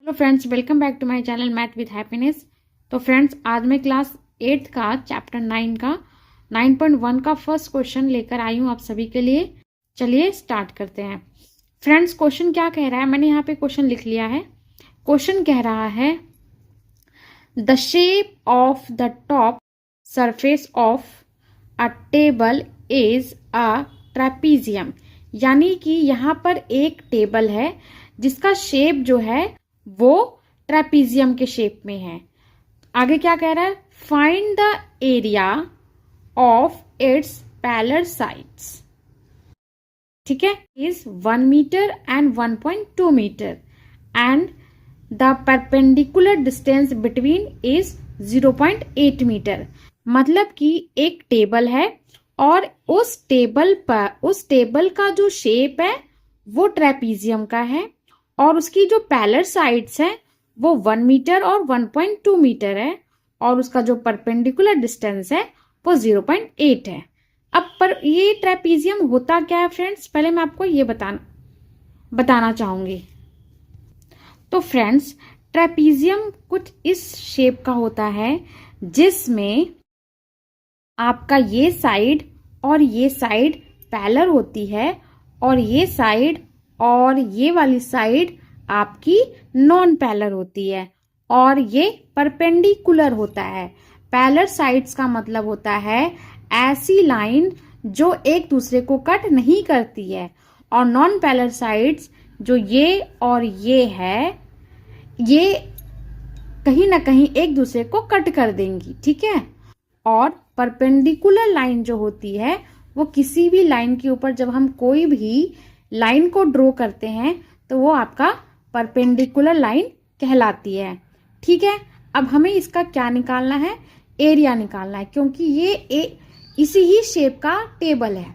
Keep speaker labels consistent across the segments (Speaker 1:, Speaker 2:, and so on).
Speaker 1: तो friends welcome back to my channel math with happiness. तो friends आज मैं क्लास 8 का चैप्टर 9 का 9.1 का फर्स्ट क्वेश्चन लेकर आई हूँ आप सभी के लिए। चलिए स्टार्ट करते हैं। फ्रेंड्स क्वेश्चन क्या कह रहा है, मैंने यहाँ पे क्वेश्चन लिख लिया है। क्वेश्चन कह रहा है the shape of the top surface of a table is a trapezium, यानी कि यहाँ पर एक टेबल है जिसका शेप जो है वो ट्रेपीजियम के शेप में है। आगे क्या कह रहा है, find the area of its parallel sides. ठीक है, is 1 metre and 1.2 metre and the perpendicular distance between is 0.8 metre. मतलब कि एक टेबल है और उस टेबल का जो शेप है वो ट्रेपीजियम का है और उसकी जो पैरेलल साइड्स हैं वो 1 मीटर और 1.2 मीटर है और उसका जो परपेंडिकुलर डिस्टेंस है वो 0.8 है। अब पर ये ट्रेपीजियम होता क्या है फ्रेंड्स, पहले मैं आपको ये बताना चाहूंगी। तो फ्रेंड्स ट्रेपीजियम कुछ इस शेप का होता है जिसमें आपका ये साइड और ये साइड पैरेलल होती है और ये साइड और ये वाली साइड आपकी नॉन पैरेलल होती है और ये परपेंडिकुलर होता है। पैरेलल साइड्स का मतलब होता है ऐसी लाइन जो एक दूसरे को कट नहीं करती है और नॉन पैरेलल साइड्स जो ये और ये है ये कहीं ना कहीं एक दूसरे को कट कर देंगी। ठीक है, और परपेंडिकुलर लाइन जो होती है वो किसी भी लाइन के ऊपर जब हम कोई भी लाइन को ड्रॉ करते हैं तो वो आपका परपेंडिकुलर लाइन कहलाती है। ठीक है, अब हमें इसका क्या निकालना है, एरिया निकालना है, क्योंकि ये इसी ही शेप का टेबल है।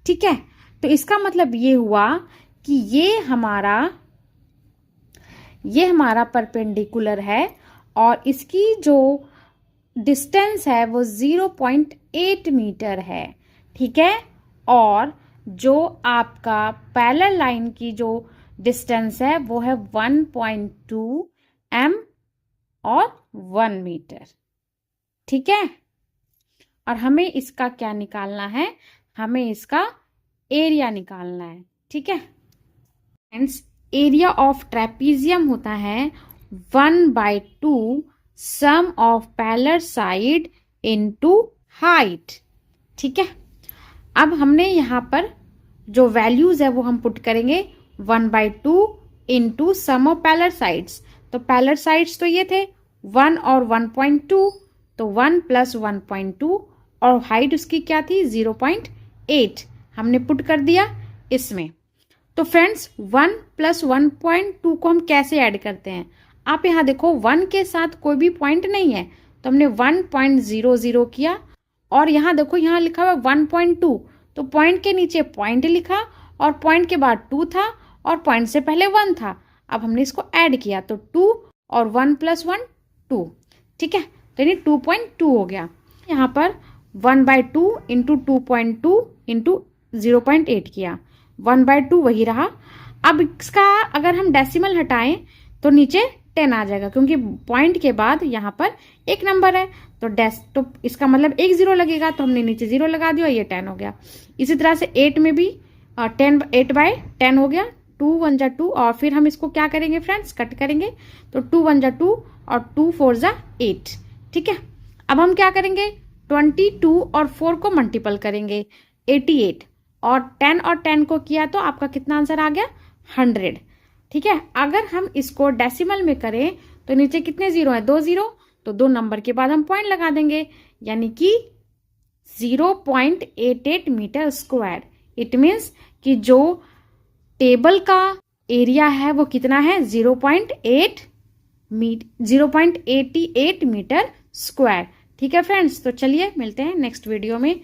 Speaker 1: ठीक है, तो इसका मतलब ये हुआ कि ये हमारा परपेंडिकुलर है और इसकी जो डिस्टेंस है वो 0.8 मीटर है। ठीक है, और जो आपका पैरेलल लाइन की जो डिस्टेंस है वो है 1.2 m और 1 मीटर। ठीक है, और हमें इसका क्या निकालना है, हमें इसका एरिया निकालना है। ठीक है फ्रेंड्स, एरिया ऑफ ट्रेपीजियम होता है 1/2 sum of parallel side into height. ठीक है, अब हमने यहाँ पर जो वैल्यूज है वो हम पुट करेंगे 1/2 into sum of parallel sides. तो पैरेलल साइड्स तो ये थे 1 और 1.2, तो 1 + 1.2 और हाइट उसकी क्या थी 0.8 हमने पुट कर दिया इसमें। तो फ्रेंड्स 1 + 1.2 को हम कैसे ऐड करते हैं, आप यहाँ देखो 1 के साथ कोई भी पॉइंट नहीं है तो हमने 1.00 किया और यहाँ देखो यहाँ लिखा हुआ 1.2, तो पॉइंट के नीचे पॉइंट लिखा और पॉइंट के बाद 2 था और पॉइंट से पहले 1 था। अब हमने इसको ऐड किया तो 2 और 1 + 1 2। ठीक है, तो यानी 2.2 हो गया। यहाँ पर 1/2 इंटू 2.2 इंटू 0.8 किया, 1/2 वही रहा। अब इसका अगर हम डेसिमल हटाएं तो नीचे 10 आ जाएगा क्योंकि पॉइंट के बाद यहाँ पर एक नंबर है तो इसका मतलब एक 0 लगेगा, तो हमने नीचे 0 लगा दिया, ये 10 हो गया। इसी तरह से 8 में भी 8/10 हो गया, 2 1 जा 2 और फिर हम इसको क्या करेंगे फ्रेंड्स, कट करेंगे तो 2 1 जा 2 और 2 4 जा 8। ठीक है, अब हम क्या करेंगे 22 और 4 को मल्टीपल करेंगे 88 और 10 और 10 को किया तो आपका कितना आंसर आ गया 100। ठीक है, अगर हम इसको डेसिमल में करें तो नीचे कितने 0 है, 2 0, तो 2 नंबर के बाद हम पॉइंट लगा देंगे यानी कि 0.88 मीटर स्क्वायर। इट मीन्स कि जो टेबल का एरिया है वो कितना है 0.88 मीटर स्क्वायर। ठीक है फ्रेंड्स, तो चलिए मिलते हैं नेक्स्ट वीडियो में।